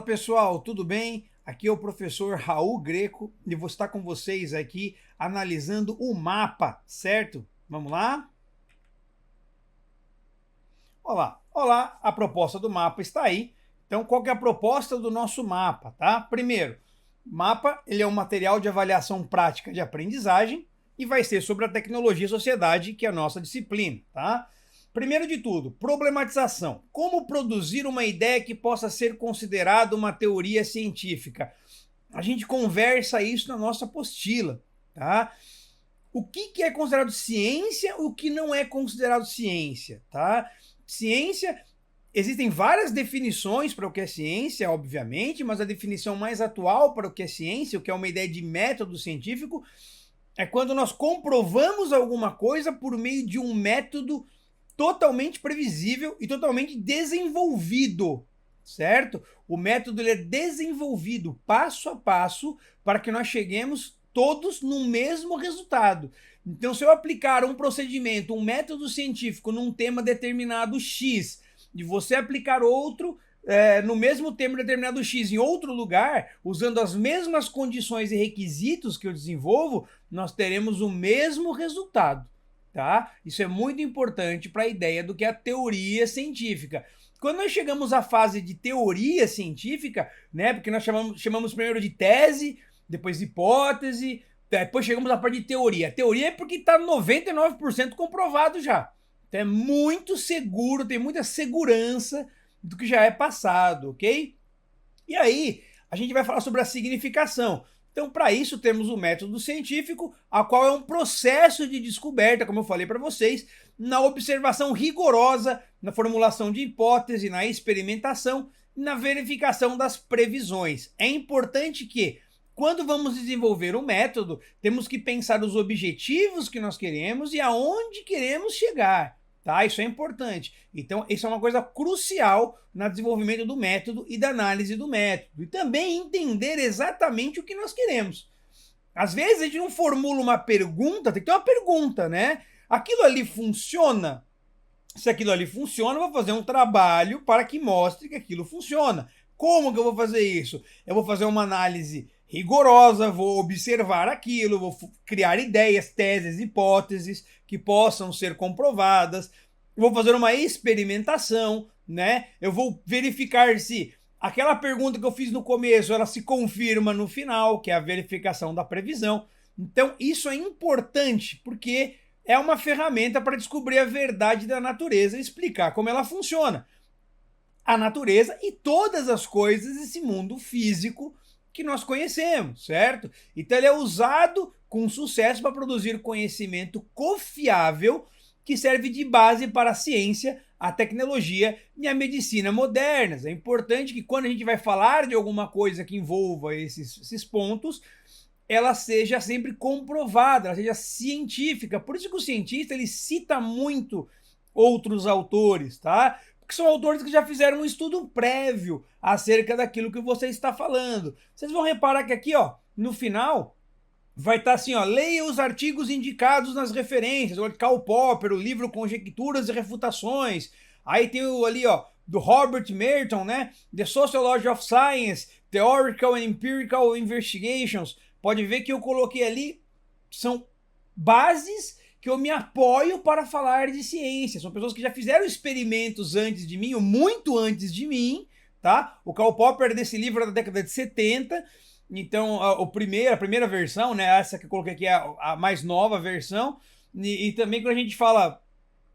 Fala pessoal, tudo bem? Aqui é o professor Raul Greco e vou estar com vocês aqui analisando o mapa, certo? Vamos lá? Olá, olá, a proposta do mapa está aí. Então, qual que é a proposta do nosso mapa, tá? Primeiro, mapa ele é um material de avaliação prática de aprendizagem e vai ser sobre a tecnologia e sociedade, que é a nossa disciplina, tá? Primeiro de tudo, problematização. Como produzir uma ideia que possa ser considerada uma teoria científica? A gente conversa isso na nossa apostila, tá? O que é considerado ciência, o que não é considerado ciência, tá? Ciência, existem várias definições para o que é ciência, obviamente, mas a definição mais atual para o que é ciência, o que é uma ideia de método científico, é quando nós comprovamos alguma coisa por meio de um método totalmente previsível e totalmente desenvolvido, certo? O método ele é desenvolvido passo a passo para que nós cheguemos todos no mesmo resultado. Então, se eu aplicar um procedimento, um método científico num tema determinado X, e você aplicar outro no mesmo tema determinado X em outro lugar, usando as mesmas condições e requisitos que eu desenvolvo, nós teremos o mesmo resultado. Tá? Isso é muito importante para a ideia do que é a teoria científica. Quando nós chegamos à fase de teoria científica, né, porque nós chamamos primeiro de tese, depois hipótese, depois chegamos à parte de teoria. Teoria é porque está 99% comprovado já. Então é muito seguro, tem muita segurança do que já é passado, ok? E aí, a gente vai falar sobre a significação. Então, para isso, temos o método científico, a qual é um processo de descoberta, como eu falei para vocês, na observação rigorosa, na formulação de hipótese, na experimentação e na verificação das previsões. É importante que, quando vamos desenvolver um método, temos que pensar os objetivos que nós queremos e aonde queremos chegar. Tá? Isso é importante. Então, isso é uma coisa crucial no desenvolvimento do método e da análise do método. E também entender exatamente o que nós queremos. Às vezes a gente não formula uma pergunta, tem que ter uma pergunta, né? Aquilo ali funciona? Se aquilo ali funciona, eu vou fazer um trabalho para que mostre que aquilo funciona. Como que eu vou fazer isso? Eu vou fazer uma análise rigorosa, vou observar aquilo, vou criar ideias, teses, hipóteses que possam ser comprovadas, vou fazer uma experimentação, né? Eu vou verificar se aquela pergunta que eu fiz no começo, ela se confirma no final, que é a verificação da previsão. Então, isso é importante, porque é uma ferramenta para descobrir a verdade da natureza e explicar como ela funciona. A natureza e todas as coisas desse mundo físico que nós conhecemos, certo? Então ele é usado com sucesso para produzir conhecimento confiável que serve de base para a ciência, a tecnologia e a medicina modernas. É importante que quando a gente vai falar de alguma coisa que envolva esses pontos, ela seja sempre comprovada, ela seja científica. Por isso que o cientista ele cita muito outros autores, tá? Que são autores que já fizeram um estudo prévio acerca daquilo que você está falando. Vocês vão reparar que aqui, ó, no final, vai estar assim, ó, leia os artigos indicados nas referências, o Karl Popper, o livro Conjecturas e Refutações. Aí tem o ali, ó, do Robert Merton, né? The Sociology of Science, Theoretical and Empirical Investigations. Pode ver que eu coloquei ali, são bases que eu me apoio para falar de ciência. São pessoas que já fizeram experimentos antes de mim, ou muito antes de mim, tá? O Karl Popper desse livro é da década de 70, então a primeira versão, né, essa que eu coloquei aqui é a mais nova versão, e também quando a gente fala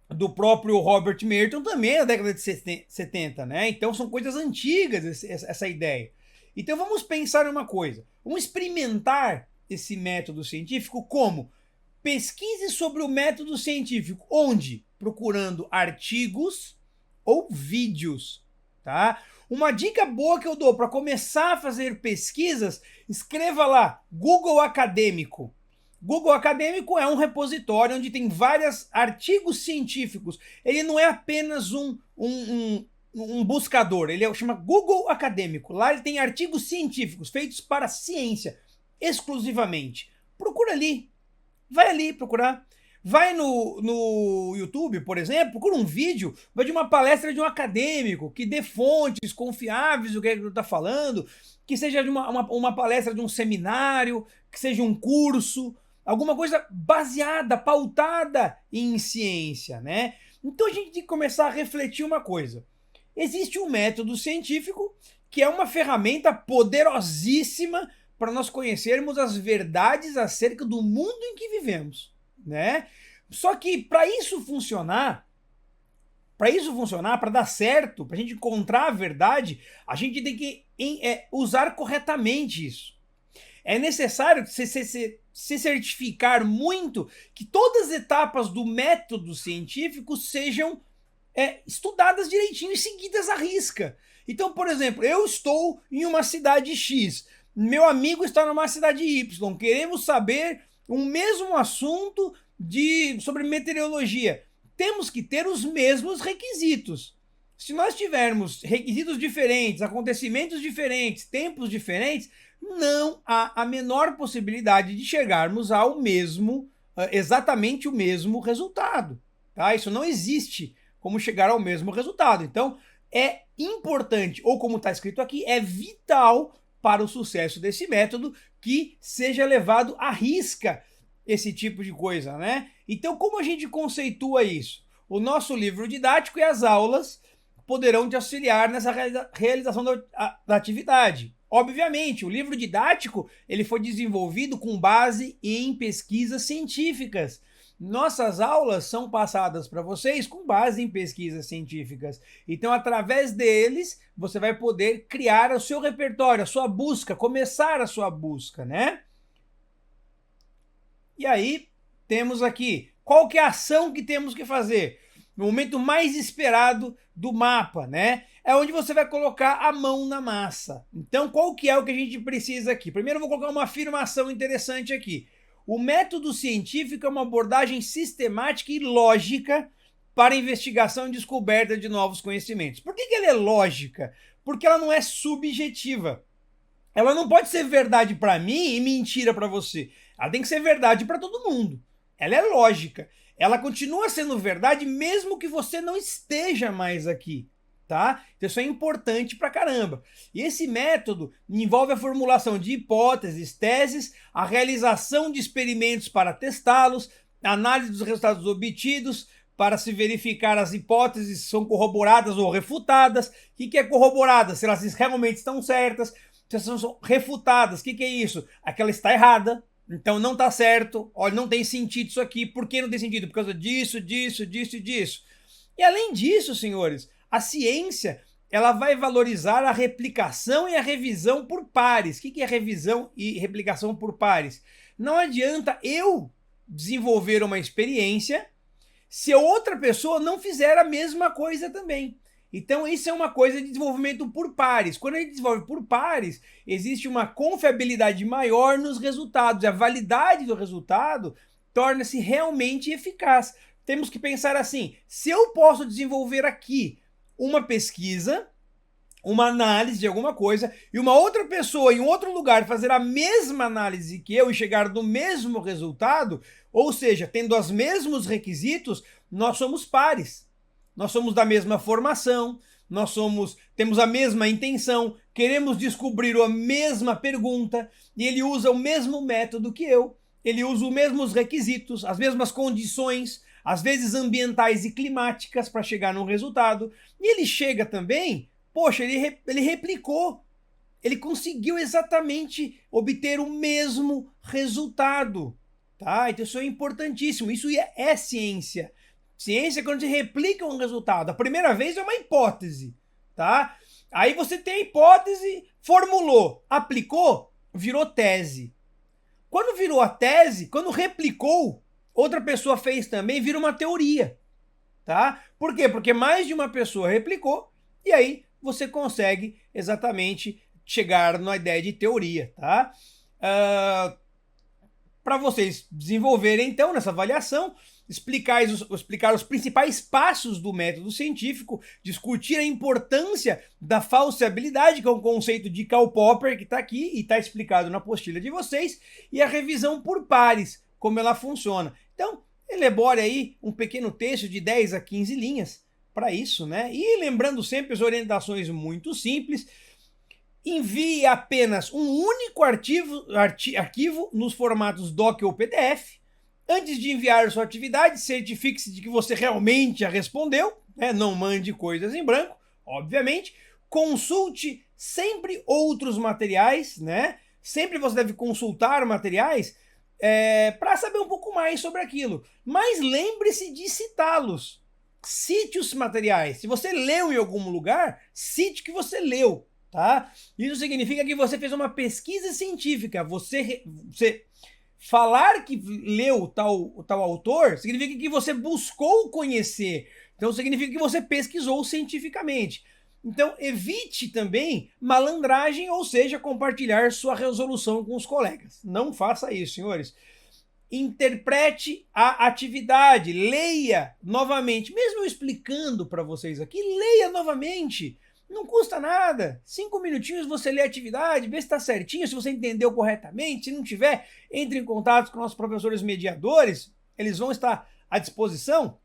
do próprio Robert Merton, também é da década de 70, né? Então são coisas antigas essa ideia. Então vamos pensar em uma coisa, vamos experimentar esse método científico como? Pesquise sobre o método científico. Onde? Procurando artigos ou vídeos, tá? Uma dica boa que eu dou para começar a fazer pesquisas, escreva lá Google Acadêmico. Google Acadêmico é um repositório onde tem vários artigos científicos. Ele não é apenas um buscador, ele chama Google Acadêmico. Lá ele tem artigos científicos feitos para ciência, exclusivamente. Procura ali. Vai ali procurar. Vai no YouTube, por exemplo, procura um vídeo de uma palestra de um acadêmico que dê fontes confiáveis do que ele está falando, que seja de uma palestra de um seminário, que seja um curso, alguma coisa baseada, pautada em ciência, né? Então a gente tem que começar a refletir uma coisa. Existe um método científico que é uma ferramenta poderosíssima para nós conhecermos as verdades acerca do mundo em que vivemos, né? Só que para isso funcionar, para dar certo, para a gente encontrar a verdade, a gente tem que usar corretamente isso. É necessário se certificar muito que todas as etapas do método científico sejam estudadas direitinho e seguidas à risca. Então, por exemplo, eu estou em uma cidade X, meu amigo está numa cidade Y, queremos saber o mesmo assunto sobre meteorologia. Temos que ter os mesmos requisitos. Se nós tivermos requisitos diferentes, acontecimentos diferentes, tempos diferentes, não há a menor possibilidade de chegarmos ao mesmo, exatamente o mesmo resultado. Tá? Isso não existe como chegar ao mesmo resultado. Então, é importante, ou como está escrito aqui, é vital para o sucesso desse método que seja levado à risca esse tipo de coisa, né? Então, como a gente conceitua isso? O nosso livro didático e as aulas poderão te auxiliar nessa realização da atividade. Obviamente, o livro didático ele foi desenvolvido com base em pesquisas científicas. Nossas aulas são passadas para vocês com base em pesquisas científicas. Então, através deles, você vai poder criar o seu repertório, a sua busca, começar a sua busca, né? E aí, temos aqui, qual que é a ação que temos que fazer? No momento mais esperado do mapa, né? É onde você vai colocar a mão na massa. Então, qual que é o que a gente precisa aqui? Primeiro, eu vou colocar uma afirmação interessante aqui. O método científico é uma abordagem sistemática e lógica para a investigação e descoberta de novos conhecimentos. Por que ela é lógica? Porque ela não é subjetiva. Ela não pode ser verdade para mim e mentira para você. Ela tem que ser verdade para todo mundo. Ela é lógica. Ela continua sendo verdade mesmo que você não esteja mais aqui. Tá? Então isso é importante pra caramba. E esse método envolve a formulação de hipóteses, teses, a realização de experimentos para testá-los, análise dos resultados obtidos para se verificar as hipóteses são corroboradas ou refutadas. O que é corroboradas? Se elas realmente estão certas, se elas são refutadas. O que é isso? Aquela está errada. Então não está certo. Olha, não tem sentido isso aqui. Por que não tem sentido? Por causa disso, disso, disso e disso. E além disso, senhores, a ciência ela vai valorizar a replicação e a revisão por pares. O que é revisão e replicação por pares? Não adianta eu desenvolver uma experiência se outra pessoa não fizer a mesma coisa também. Então isso é uma coisa de desenvolvimento por pares. Quando a gente desenvolve por pares, existe uma confiabilidade maior nos resultados. A validade do resultado torna-se realmente eficaz. Temos que pensar assim, se eu posso desenvolver aqui uma pesquisa, uma análise de alguma coisa, e uma outra pessoa em outro lugar fazer a mesma análise que eu e chegar no mesmo resultado, ou seja, tendo os mesmos requisitos, nós somos pares. Nós somos da mesma formação, temos a mesma intenção, queremos descobrir a mesma pergunta, e ele usa o mesmo método que eu, ele usa os mesmos requisitos, as mesmas condições, às vezes ambientais e climáticas para chegar num resultado. E ele chega também, poxa, ele replicou, ele conseguiu exatamente obter o mesmo resultado. Tá? Então isso é importantíssimo, isso é ciência. Ciência é quando você replica um resultado. A primeira vez é uma hipótese. Tá? Aí você tem a hipótese, formulou, aplicou, virou tese. Quando virou a tese, quando replicou, outra pessoa fez também, vira uma teoria, tá? Por quê? Porque mais de uma pessoa replicou e aí você consegue exatamente chegar na ideia de teoria, tá? Para vocês desenvolverem então nessa avaliação, explicar os principais passos do método científico, discutir a importância da falseabilidade, que é um conceito de Karl Popper que está aqui e está explicado na apostila de vocês, e a revisão por pares, como ela funciona. Então, elabore aí um pequeno texto de 10 a 15 linhas para isso, né? E lembrando sempre as orientações muito simples, envie apenas um único arquivo nos formatos doc ou PDF. Antes de enviar sua atividade, certifique-se de que você realmente a respondeu, né? Não mande coisas em branco, obviamente. Consulte sempre outros materiais, né? Sempre você deve consultar materiais para saber um pouco mais sobre aquilo. Mas lembre-se de citá-los. Cite os materiais. Se você leu em algum lugar, cite que você leu, tá? Isso significa que você fez uma pesquisa científica. Você falar que leu tal autor significa que você buscou conhecer. Então significa que você pesquisou cientificamente. Então evite também malandragem, ou seja, compartilhar sua resolução com os colegas. Não faça isso, senhores. Interprete a atividade, leia novamente. Mesmo eu explicando para vocês aqui, leia novamente. Não custa nada. 5 minutinhos você lê a atividade, vê se está certinho, se você entendeu corretamente. Se não tiver, entre em contato com nossos professores mediadores, eles vão estar à disposição.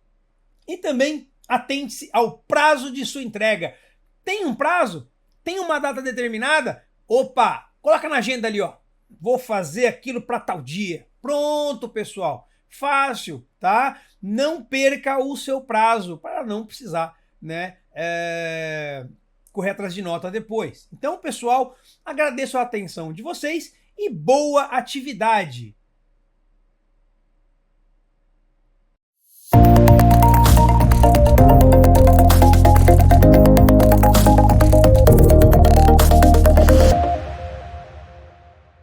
E também atente-se ao prazo de sua entrega. Tem um prazo? Tem uma data determinada? Opa, coloca na agenda ali, ó. Vou fazer aquilo para tal dia. Pronto, pessoal. Fácil, tá? Não perca o seu prazo para não precisar, né? Correr atrás de nota depois. Então, pessoal, agradeço a atenção de vocês e boa atividade!